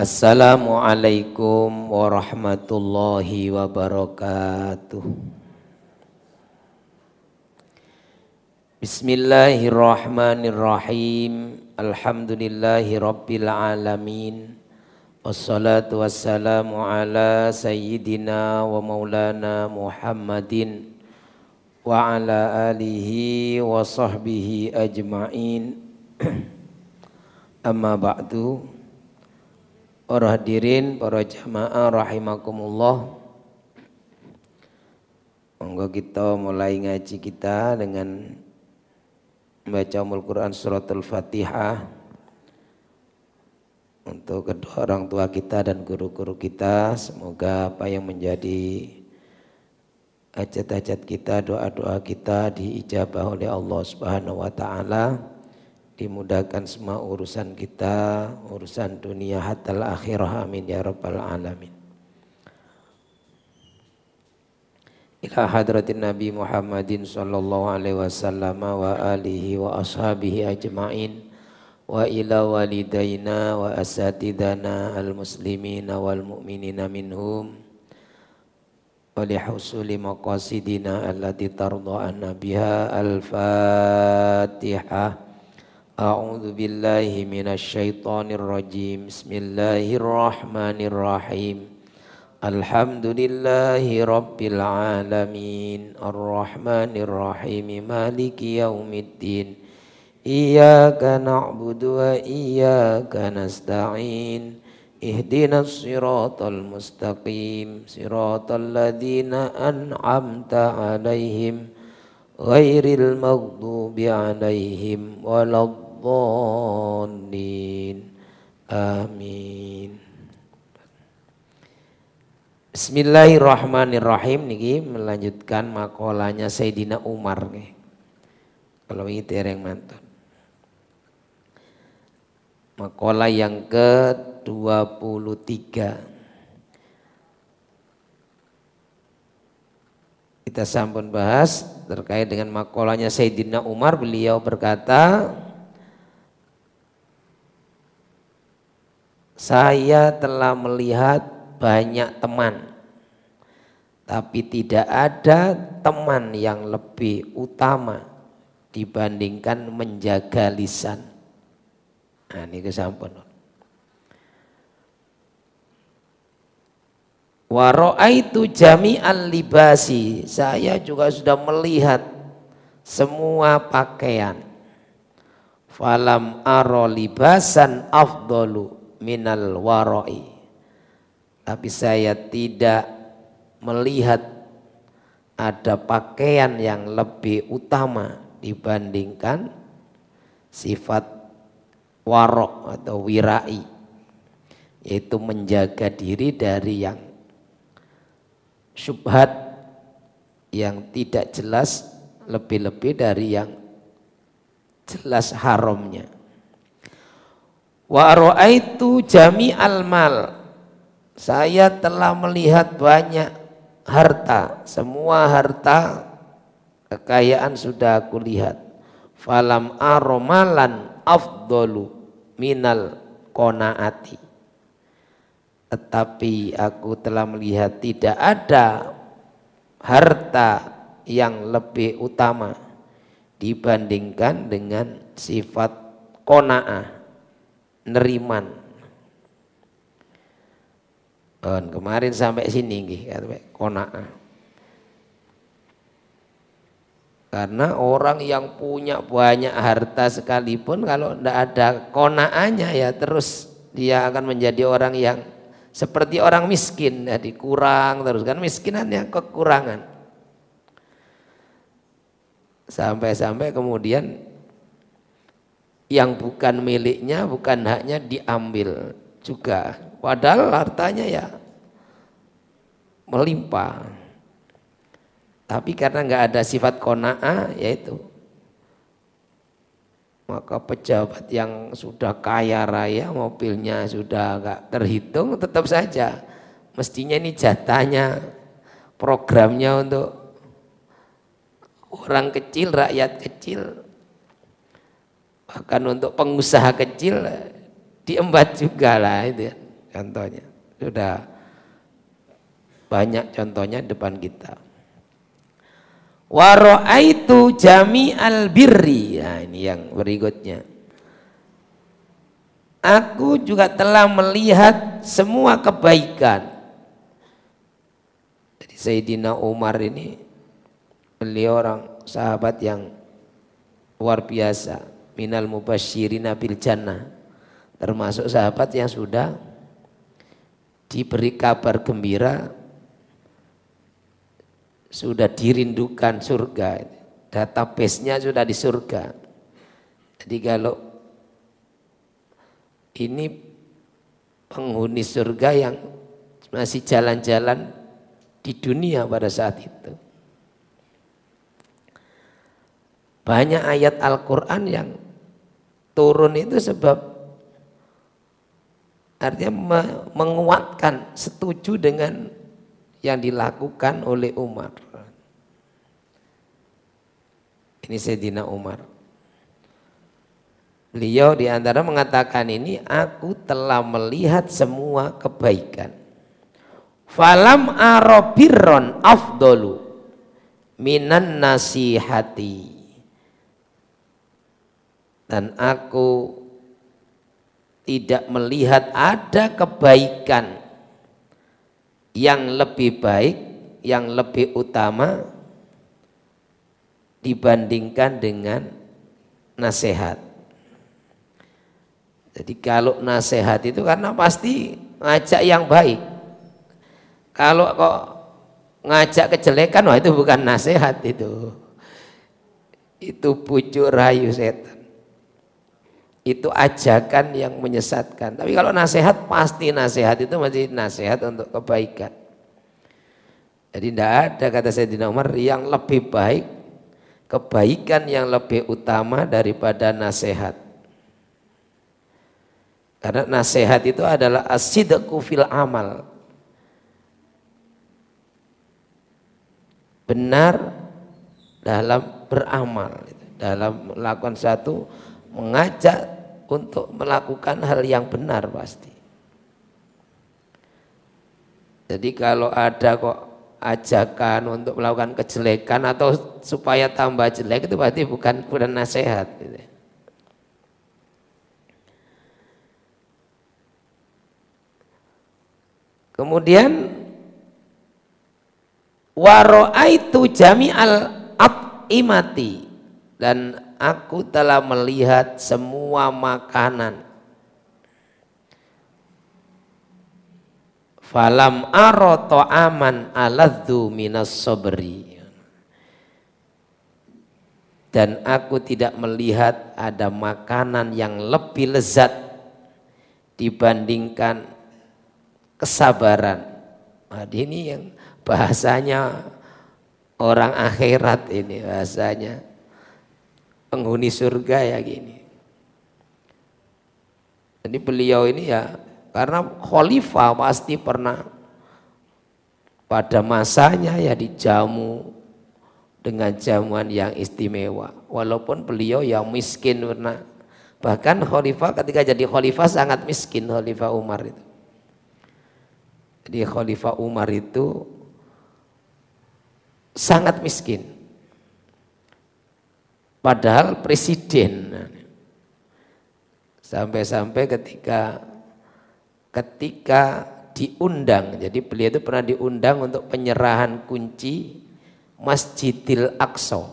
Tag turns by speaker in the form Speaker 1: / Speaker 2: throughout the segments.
Speaker 1: Assalamualaikum warahmatullahi wabarakatuh. Bismillahirrahmanirrahim. Alhamdulillahi rabbil alamin. Wassalatu wassalamu ala sayyidina wa maulana Muhammadin wa ala alihi wa sahbihi ajma'in. Amma ba'du. Para hadirin, para jamaah rahimakumullah. Monggo kita mulai ngaji kita dengan membaca Al-Quran suratul Fatihah untuk kedua orang tua kita dan guru-guru kita. Semoga apa yang menjadi hajat-hajat kita, doa-doa kita diijabah oleh Allah Subhanahu wa taala. Dimudahkan semua urusan kita, urusan dunia hatal akhirah, amin ya rabbal alamin. Ila hadratin Nabi Muhammadin sallallahu alaihi wasallam wa alihi wa ashabihi ajma'in wa ila walidaina wa asatidana al-muslimina wal mu'minina minhum wa lihusuli maqasidina allati tarda anna biha al-Fatihah. A'udzu billahi minasy syaithanir rajim. Bismillahirrahmanirrahim. Alhamdulillahi rabbil alamin. Arrahmanir rahim. Maliki yaumiddin. Iyyaka na'budu wa iyyaka nasta'in. Ihdinas siratal mustaqim. Siratal ladzina an'amta 'alaihim ghairil maghdubi 'alaihim waladdallin. Amin. Bismillahirrahmanirrahim. Niki melanjutkan makolanya Sayyidina Umar nih. Kalau ini tereng mantun. Makalah yang ke-23. Kita sampun bahas terkait dengan makolanya Sayyidina Umar. Beliau berkata, saya telah melihat banyak teman, tapi tidak ada teman yang lebih utama dibandingkan menjaga lisan. Nah, ini kesampun. Wa ra'aitu jami'al libasi, saya juga sudah melihat semua pakaian. Falam aro libasan afdalu minal wara'i, tapi saya tidak melihat ada pakaian yang lebih utama dibandingkan sifat warok atau wirai, yaitu menjaga diri dari yang syubhat, yang tidak jelas, lebih-lebih dari yang jelas haramnya. Wa ra'aitu jami'al mal, saya telah melihat banyak harta, semua harta kekayaan sudah aku lihat. Falam aromalan afdalu minal qanaati, tetapi aku telah melihat tidak ada harta yang lebih utama dibandingkan dengan sifat qanaah, neriman. Kemarin sampai sini nggih, qanaah. Karena orang yang punya banyak harta sekalipun kalau tidak ada qanaahnya, ya terus dia akan menjadi orang yang seperti orang miskin, jadi kurang terus kan, miskinannya kekurangan. Sampai-sampai kemudian yang bukan miliknya, bukan haknya diambil juga. Padahal hartanya ya melimpah. Tapi karena nggak ada sifat qanaah, yaitu maka pejabat yang sudah kaya raya, mobilnya sudah nggak terhitung, tetap saja mestinya ini jatahnya, programnya untuk orang kecil, rakyat kecil, bahkan untuk pengusaha kecil diembat juga lah itu. contohnya. Sudah banyak contohnya depan kita. Wa ra'aitu jami'al birri. Nah, ini yang berikutnya. Aku juga telah melihat semua kebaikan. Jadi Sayyidina Umar ini beliau orang sahabat yang luar biasa, minal mubasyirina bil jannah, termasuk sahabat yang sudah diberi kabar gembira, sudah dirindukan surga, database-nya sudah di surga. Jadi kalau ini penghuni surga yang masih jalan-jalan di dunia pada saat itu. Banyak ayat Al-Quran yang turun itu sebab artinya menguatkan, setuju dengan yang dilakukan oleh Umar. Ini Sayyidina Umar. Beliau diantara mengatakan ini, aku telah melihat semua kebaikan. Falam arabirron afdolu minan nasihati. Dan aku tidak melihat ada kebaikan yang lebih baik, yang lebih utama dibandingkan dengan nasihat. Jadi kalau nasihat itu karena pasti ngajak yang baik. Kalau kok ngajak kejelekan, wah itu bukan nasihat itu. Itu bujuk rayu setan. Itu ajakan yang menyesatkan. Tapi kalau nasihat, pasti nasihat itu masih nasihat untuk kebaikan. Jadi tidak ada, kata Sayyidina Umar, yang lebih baik, kebaikan yang lebih utama daripada nasihat. Karena nasihat itu adalah as-sidqu fil amal, benar dalam beramal, dalam melakukan satu, mengajak untuk melakukan hal yang benar pasti. Jadi kalau ada kok ajakan untuk melakukan kejelekan atau supaya tambah jelek, itu pasti bukan nasihat gitu. Kemudian waro'aitu jami'al at'imati, dan aku telah melihat semua makanan. Falam aro ta'aman aladzu minas sabri. Dan aku tidak melihat ada makanan yang lebih lezat dibandingkan kesabaran. Nah, ini yang bahasanya orang akhirat, ini bahasanya penghuni surga ya gini. Jadi beliau ini ya karena khalifah pasti pernah pada masanya ya dijamu dengan jamuan yang istimewa. Walaupun beliau yang miskin pernah. Bahkan khalifah ketika jadi khalifah sangat miskin, Khalifah Umar itu. Jadi Khalifah Umar itu sangat miskin. Padahal presiden. Sampai-sampai ketika diundang, jadi beliau itu pernah diundang untuk penyerahan kunci Masjidil Aqsa.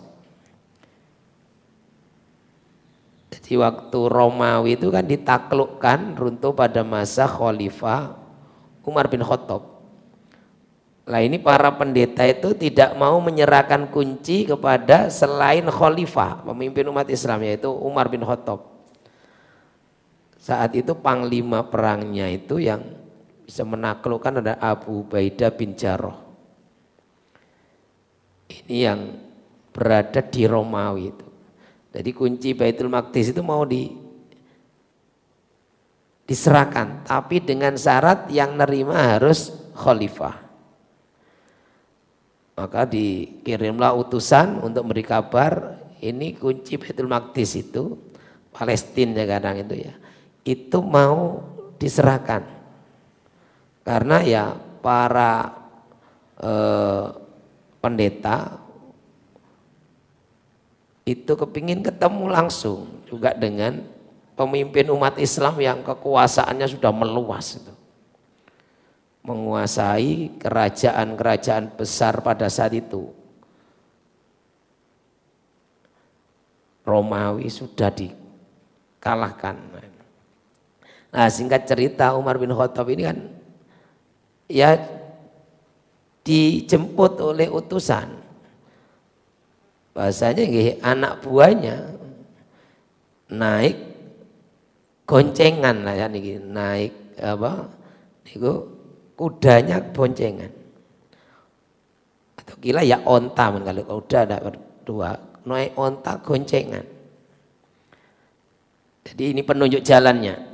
Speaker 1: Jadi waktu Romawi itu kan ditaklukkan runtuh pada masa Khalifah Umar bin Khattab. Lah ini para pendeta itu tidak mau menyerahkan kunci kepada selain khalifah, pemimpin umat Islam, yaitu Umar bin Khattab. Saat itu panglima perangnya itu yang bisa menaklukkan ada Abu Ubaidah bin Jarrah. Ini yang berada di Romawi itu. Jadi kunci Baitul Maqdis itu mau diserahkan, tapi dengan syarat yang nerima harus khalifah. Maka dikirimlah utusan untuk memberi kabar, ini kunci Baitul Maqdis itu, Palestina ya kadang itu ya, itu mau diserahkan. Karena ya para pendeta itu kepingin ketemu langsung juga dengan pemimpin umat Islam yang kekuasaannya sudah meluas itu. Menguasai kerajaan-kerajaan besar pada saat itu. Romawi sudah dikalahkan. Nah, singkat cerita Umar bin Khattab ini kan ya dijemput oleh utusan. Bahasanya anak buahnya naik goncengan lah ya niki, naik apa? Niku kudanya boncengan. Atau gila ya onta kalau kuda ada berdua, naik onta goncengan. Jadi ini penunjuk jalannya.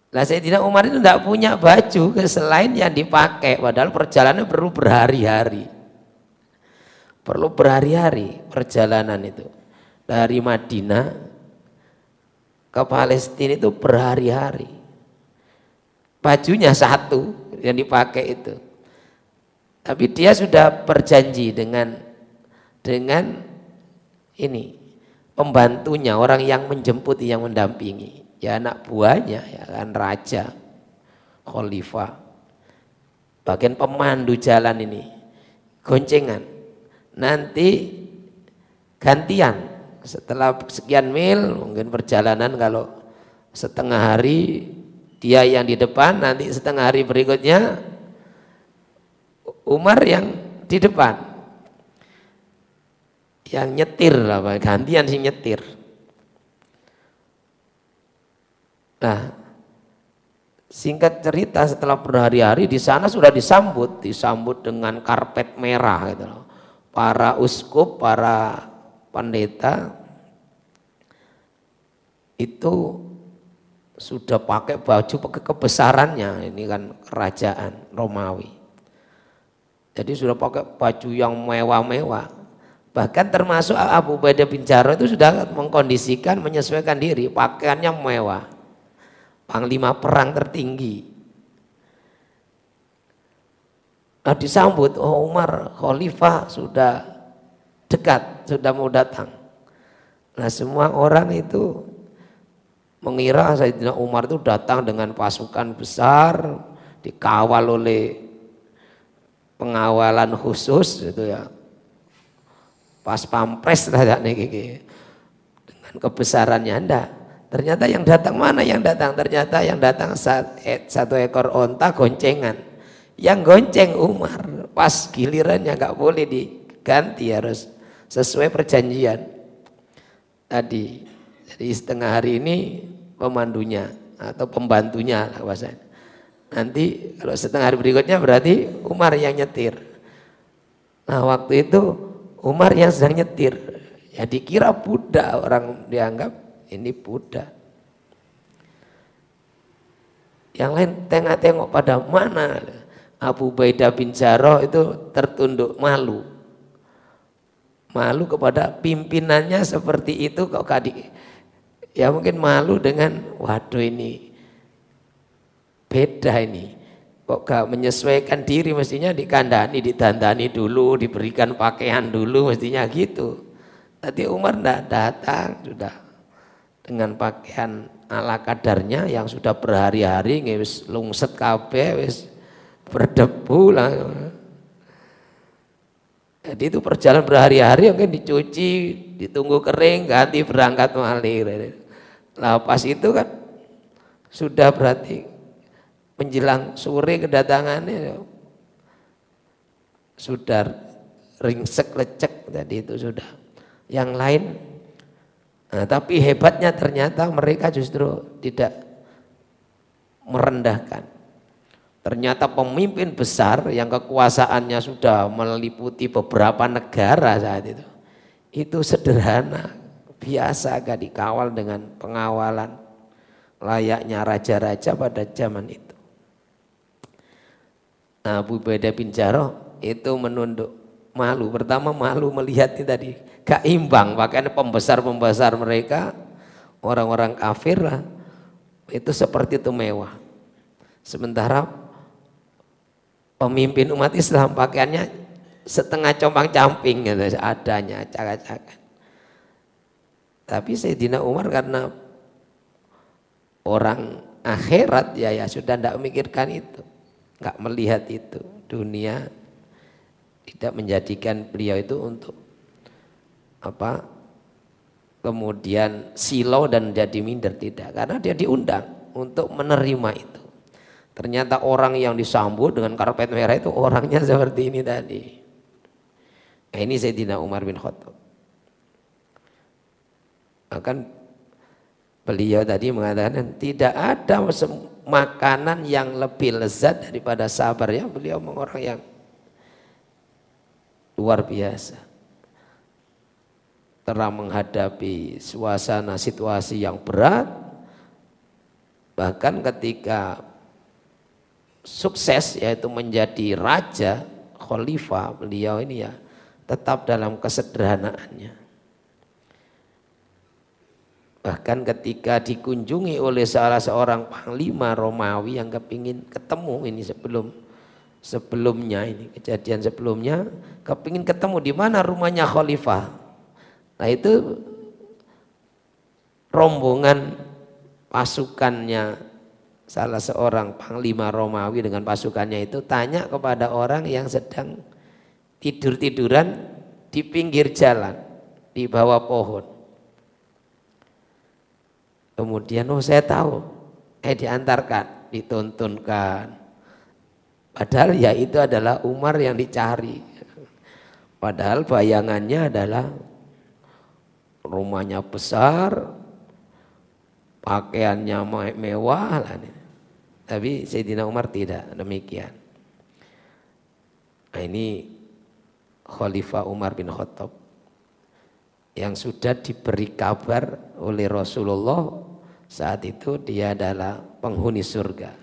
Speaker 1: Lah Sayyidina Umar itu tidak punya baju selain yang dipakai, padahal perjalanan perlu berhari-hari. Perlu berhari-hari perjalanan itu. Dari Madinah ke Palestina itu berhari-hari. Bajunya satu yang dipakai itu. Tapi dia sudah berjanji dengan ini pembantunya, orang yang menjemput, yang mendampingi. Ya anak buahnya, ya kan raja, khalifah, bagian pemandu jalan ini, goncengan. Nanti gantian setelah sekian mil, mungkin perjalanan kalau setengah hari dia yang di depan, nanti setengah hari berikutnya Umar yang di depan, yang nyetir lah, gantian sih nyetir. Nah, singkat cerita setelah berhari-hari di sana sudah disambut dengan karpet merah gitu loh. Para uskup, para pendeta itu sudah pakai baju kebesarannya, ini kan kerajaan Romawi. Jadi sudah pakai baju yang mewah-mewah. Bahkan termasuk Abu Ubaidah bin Jarrah itu sudah mengkondisikan, menyesuaikan diri, pakaiannya mewah. Panglima perang tertinggi. Nah, disambut, oh Umar khalifah sudah dekat, sudah mau datang. Nah, semua orang itu mengira Sayyidina Umar itu datang dengan pasukan besar, dikawal oleh pengawalan khusus itu ya. Pas pampres lah nih dengan kebesarannya. Enggak. Ternyata yang datang mana yang datang? Ternyata yang datang satu ekor onta goncengan. Yang gonceng Umar. Pas gilirannya nggak boleh diganti, harus sesuai perjanjian tadi. Jadi setengah hari ini pemandunya atau pembantunya lah bahasanya. Nanti kalau setengah hari berikutnya berarti Umar yang nyetir. Nah waktu itu Umar yang sedang nyetir. Ya dikira budak, orang dianggap ini budak. Yang lain tengok-tengok pada mana. Abu Ubaidah bin Jarrah itu tertunduk malu. Malu kepada pimpinannya seperti itu kok kadik. Ya mungkin malu dengan waduh ini beda ini. Kok gak menyesuaikan diri, mestinya dikandani, ditandani dulu, diberikan pakaian dulu, mestinya gitu. Tadi Umar tidak datang, sudah dengan pakaian ala kadarnya yang sudah berhari-hari wis lungset kabeh, wis berdebu lah. Jadi itu perjalanan berhari-hari mungkin dicuci, ditunggu kering, ganti berangkat malih. Lah pas itu kan sudah berarti menjelang sore kedatangannya sudah ringsek lecek, jadi itu sudah. Yang lain nah, tapi hebatnya ternyata mereka justru tidak merendahkan. Ternyata pemimpin besar yang kekuasaannya sudah meliputi beberapa negara saat itu sederhana, biasa, gak dikawal dengan pengawalan layaknya raja-raja pada zaman itu. Nah, Abu Ubaidah bin Jarrah itu menunduk, malu. Pertama malu melihat ini tadi gak imbang, makanya pembesar-pembesar mereka orang-orang kafir lah, itu seperti itu mewah. Sementara pemimpin umat Islam pakaiannya setengah compang-camping gitu, adanya acak-acakan. Tapi Sayyidina Umar karena orang akhirat ya sudah tidak memikirkan itu, nggak melihat itu. Dunia tidak menjadikan beliau itu untuk apa kemudian silau dan jadi minder, tidak, karena dia diundang untuk menerima itu. Ternyata orang yang disambut dengan karpet merah itu orangnya seperti ini tadi. Nah, ini Sayyidina Umar bin Khattab. Akan beliau tadi mengatakan tidak ada makanan yang lebih lezat daripada sabar ya. Beliau orang yang luar biasa. Telah menghadapi suasana situasi yang berat. Bahkan ketika sukses yaitu menjadi raja, khalifah, beliau ini ya tetap dalam kesederhanaannya. Bahkan ketika dikunjungi oleh salah seorang panglima Romawi yang kepingin ketemu ini sebelumnya ini kejadian sebelumnya, kepingin ketemu di mana rumahnya khalifah. Nah itu rombongan pasukannya salah seorang panglima Romawi dengan pasukannya itu tanya kepada orang yang sedang tidur-tiduran di pinggir jalan di bawah pohon. Kemudian saya tahu, diantarkan, dituntunkan. Padahal ya itu adalah Umar yang dicari. Padahal bayangannya adalah rumahnya besar, pakaiannya mewah. Tapi Sayyidina Umar tidak demikian. Nah ini Khalifah Umar bin Khattab yang sudah diberi kabar oleh Rasulullah saat itu dia adalah penghuni surga.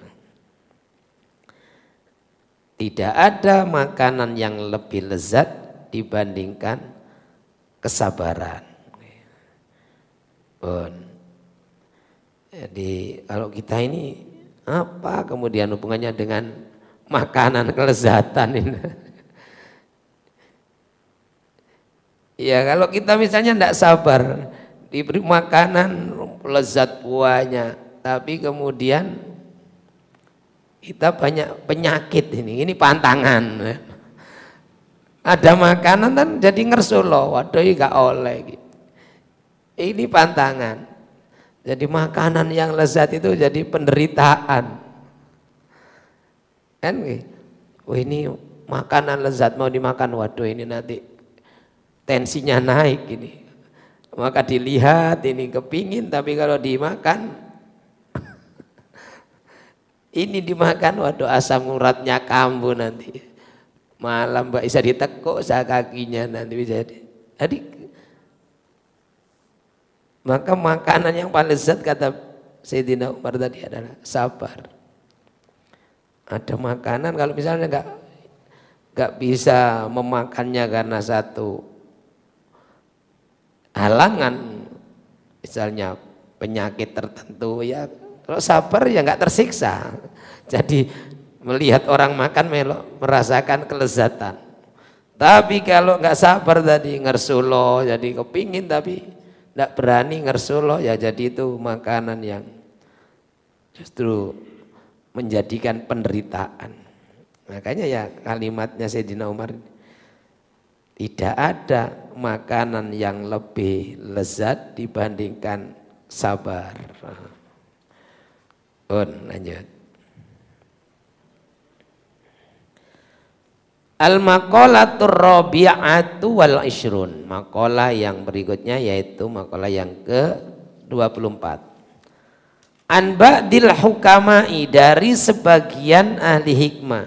Speaker 1: Tidak ada makanan yang lebih lezat dibandingkan kesabaran. Jadi kalau kita ini apa kemudian hubungannya dengan makanan kelezatan ini? Ya kalau kita misalnya tidak sabar diberi makanan lezat buahnya, tapi kemudian kita banyak penyakit ini pantangan. Ada makanan kan jadi ngersulo, waduh gak oleh. Ini pantangan. Jadi makanan yang lezat itu jadi penderitaan. Kan ini makanan lezat mau dimakan, waduh ini nanti tensinya naik ini. Maka dilihat ini kepingin, tapi kalau dimakan ini dimakan, waduh asam uratnya kambuh nanti. Malam bisa ditekuk kakinya nanti bisa. Jadi maka makanan yang paling lezat kata Sayyidina Umar tadi adalah sabar. Ada makanan kalau misalnya nggak bisa memakannya karena satu halangan, misalnya penyakit tertentu ya, kalau sabar ya nggak tersiksa. Jadi melihat orang makan merasakan kelezatan. Tapi kalau nggak sabar tadi ngersulo, jadi kepingin tapi nggak berani ngersulo ya, jadi itu makanan yang justru menjadikan penderitaan. Makanya ya kalimatnya Sayyidina Umar, tidak ada makanan yang lebih lezat dibandingkan sabar. Lanjut. Al-maqalatur rabi'atu wal ishrun. Maqalah yang berikutnya yaitu maqalah yang ke-24. An ba'dil hukama'i, dari sebagian ahli hikmah.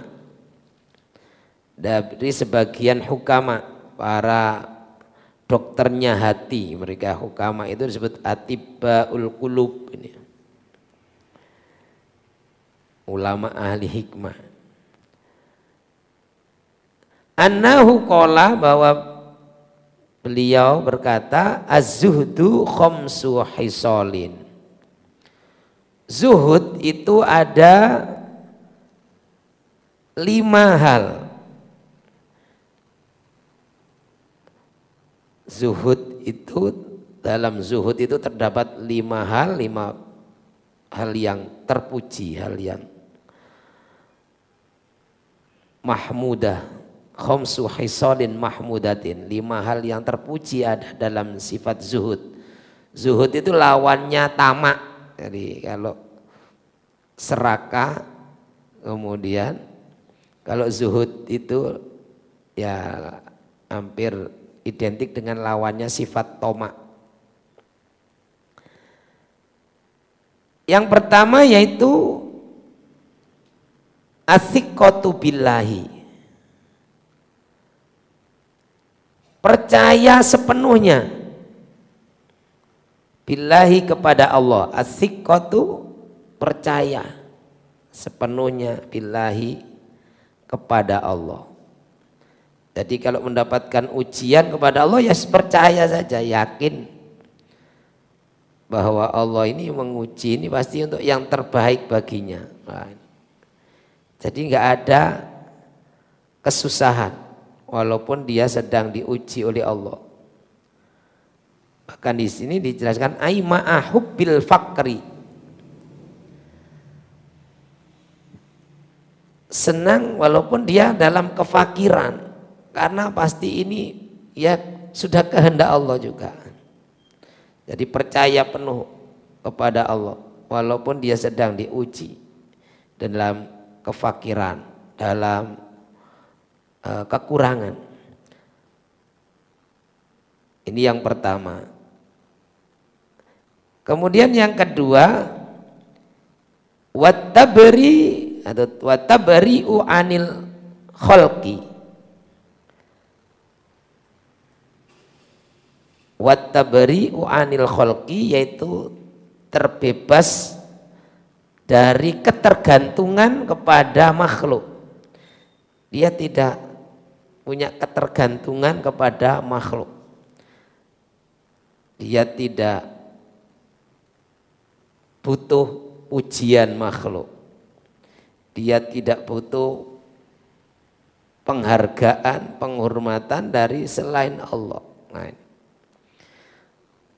Speaker 1: Dari sebagian hukama, para dokternya hati, mereka hukama itu disebut atibbaul qulub ini. Ulama ahli hikmah. Annahu qala, bahwa beliau berkata, az-zuhdu khamsu hisalin. Zuhud itu ada 5 hal. Zuhud itu, dalam zuhud itu terdapat 5 hal, 5 hal yang terpuji, hal yang mahmudah, khamsu hisalin mahmudatin, 5 hal yang terpuji ada dalam sifat zuhud. Zuhud itu lawannya tamak. Jadi kalau serakah, kemudian kalau zuhud itu ya hampir identik dengan lawannya sifat tamak. Yang pertama yaitu as-siqatu billahi. Percaya sepenuhnya billahi kepada Allah. As-siqatu percaya sepenuhnya billahi kepada Allah. Jadi kalau mendapatkan ujian kepada Allah ya percaya saja, yakin bahwa Allah ini menguji ini pasti untuk yang terbaik baginya. Jadi nggak ada kesusahan walaupun dia sedang diuji oleh Allah. Bahkan di sini dijelaskan aima'ahubbil fakri, senang walaupun dia dalam kefakiran, karena pasti ini ya sudah kehendak Allah juga. Jadi percaya penuh kepada Allah walaupun dia sedang diuji dalam kefakiran, dalam kekurangan. Ini yang pertama. Kemudian yang kedua, watabari'u anil khalqi. Watabari'u anil khalqi yaitu terbebas dari ketergantungan kepada makhluk. Dia tidak punya ketergantungan kepada makhluk. Dia tidak butuh pujian makhluk. Dia tidak butuh penghargaan, penghormatan dari selain Allah. Nah,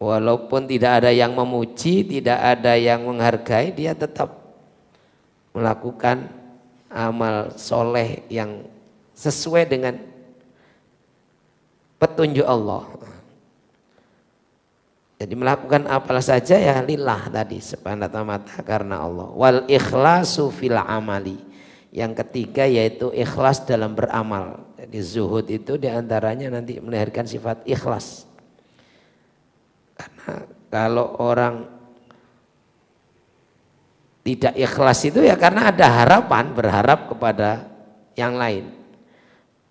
Speaker 1: walaupun tidak ada yang memuji, tidak ada yang menghargai, dia tetap melakukan amal soleh yang sesuai dengan petunjuk Allah. Jadi melakukan apa saja ya lillah tadi, semata-mata karena Allah. Wal ikhlasu fil amali. Yang ketiga yaitu ikhlas dalam beramal. Jadi zuhud itu diantaranya nanti melahirkan sifat ikhlas. Karena kalau orang tidak ikhlas itu ya karena ada harapan, berharap kepada yang lain,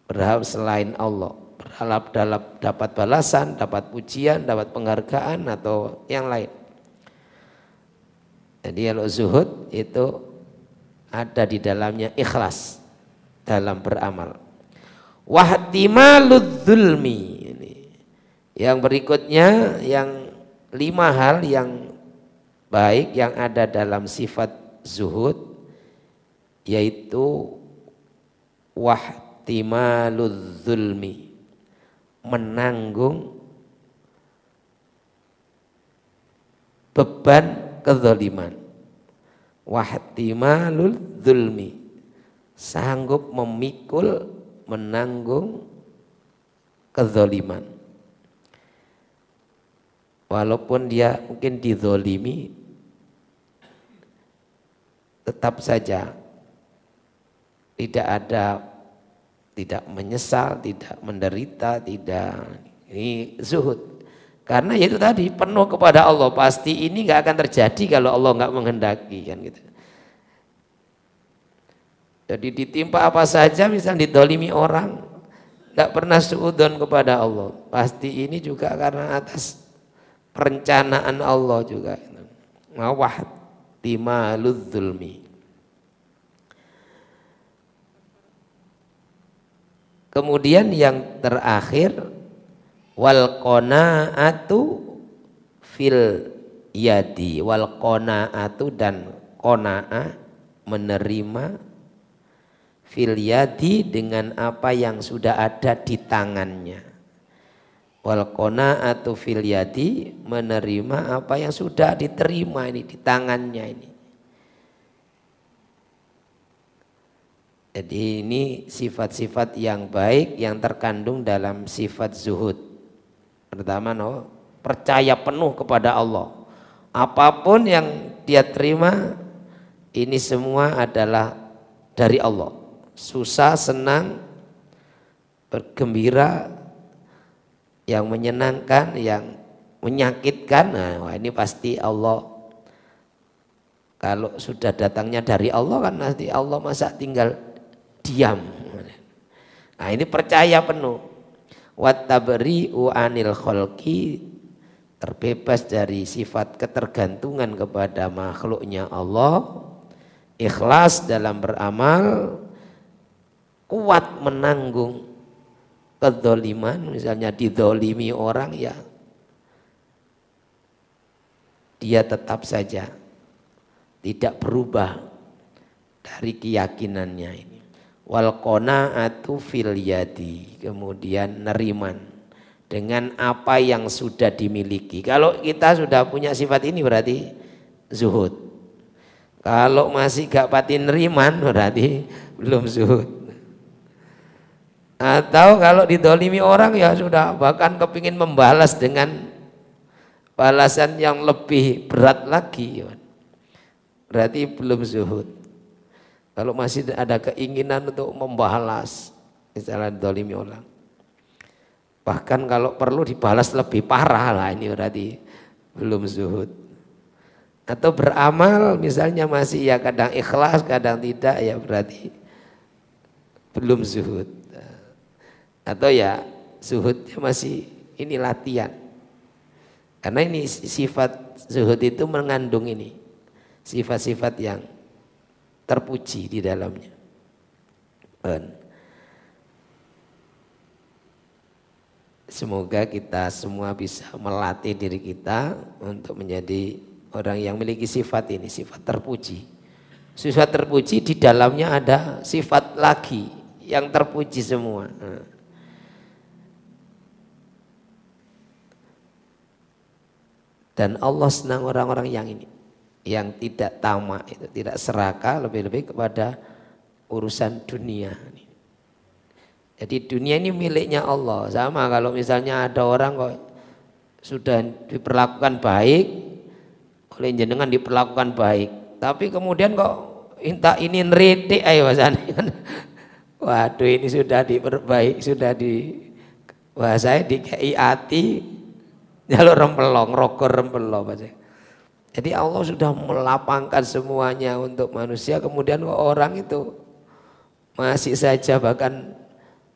Speaker 1: berharap selain Allah, berharap dapat balasan, dapat pujian, dapat penghargaan atau yang lain. Jadi kalau zuhud itu ada di dalamnya ikhlas dalam beramal. Wahtimaludz zulmi. Yang berikutnya yang 5 hal yang baik yang ada dalam sifat zuhud yaitu wahtimaludz zulmi, menanggung beban kezaliman. Wahtimaludz zulmi, sanggup memikul, menanggung kezaliman. Walaupun dia mungkin dizolimi, tetap saja tidak menyesal, tidak menderita, tidak. Ini zuhud. Karena itu tadi penuh kepada Allah, pasti ini nggak akan terjadi kalau Allah nggak menghendaki kan gitu. Jadi ditimpa apa saja, misalnya didolimi orang, nggak pernah suudzon kepada Allah. Pasti ini juga karena atas perencanaan Allah juga. Wahtimaludz zulmi. Kemudian yang terakhir wal qanaatu fil yadi. Wal qanaatu dan qanaah, menerima fil yadi, dengan apa yang sudah ada di tangannya. Wal qanaatu fil yadi, menerima apa yang sudah diterima ini di tangannya ini. Jadi ini sifat-sifat yang baik yang terkandung dalam sifat zuhud. Pertama, percaya penuh kepada Allah. Apapun yang dia terima ini semua adalah dari Allah. Susah, senang, bergembira, yang menyenangkan, yang menyakitkan, nah ini pasti Allah. Kalau sudah datangnya dari Allah kan nanti Allah masa tinggal diam. Nah ini percaya penuh. Wattabri'u anil khalqi, terbebas dari sifat ketergantungan kepada makhluknya Allah. Ikhlas dalam beramal, kuat menanggung kezaliman, misalnya dizalimi orang, ya dia tetap saja tidak berubah dari keyakinannya ini. Wal qanaatu fil yadi, kemudian neriman dengan apa yang sudah dimiliki. Kalau kita sudah punya sifat ini berarti zuhud. Kalau masih gak pati neriman berarti belum zuhud. Atau kalau didolimi orang ya sudah bahkan kepingin membalas dengan balasan yang lebih berat lagi, berarti belum zuhud. Kalau masih ada keinginan untuk membalas, misalnya didolimi orang, bahkan kalau perlu dibalas lebih parah lah, ini berarti belum zuhud. Atau beramal misalnya masih ya kadang ikhlas kadang tidak, ya berarti belum zuhud. Atau ya zuhudnya masih ini latihan. Karena ini sifat zuhud itu mengandung ini sifat-sifat yang terpuji di dalamnya. Semoga kita semua bisa melatih diri kita untuk menjadi orang yang memiliki sifat ini, sifat terpuji. Sifat terpuji di dalamnya ada sifat lagi yang terpuji semua. Dan Allah senang orang-orang yang ini, yang tidak tamak, itu tidak serakah, lebih-lebih kepada urusan dunia. Jadi dunia ini miliknya Allah. Sama kalau misalnya ada orang kok sudah diperlakukan baik oleh jenengan, diperlakukan baik, tapi kemudian kok minta ini neritik, ayo bahasanya. Waduh, ini sudah diperbaik, sudah di bahasanya dikei hati, jalur rempelong, rokor rempelong. Jadi Allah sudah melapangkan semuanya untuk manusia, kemudian orang itu masih saja bahkan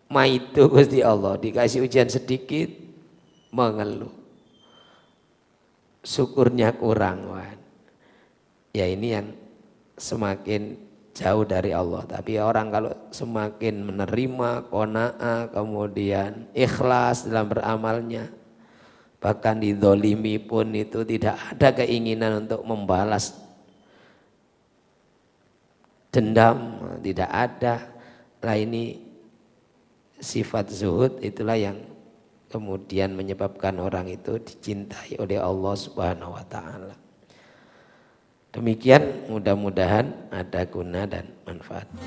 Speaker 1: maitu Gusti Allah, dikasih ujian sedikit mengeluh, syukurnya kurang. Ya ini yang semakin jauh dari Allah. Tapi orang kalau semakin menerima qanaah, kemudian ikhlas dalam beramalnya, bahkan dizolimi pun itu tidak ada keinginan untuk membalas dendam, tidak ada. Lah ini sifat zuhud, itulah yang kemudian menyebabkan orang itu dicintai oleh Allah Subhanahu wa taala. Demikian, mudah-mudahan ada guna dan manfaatnya.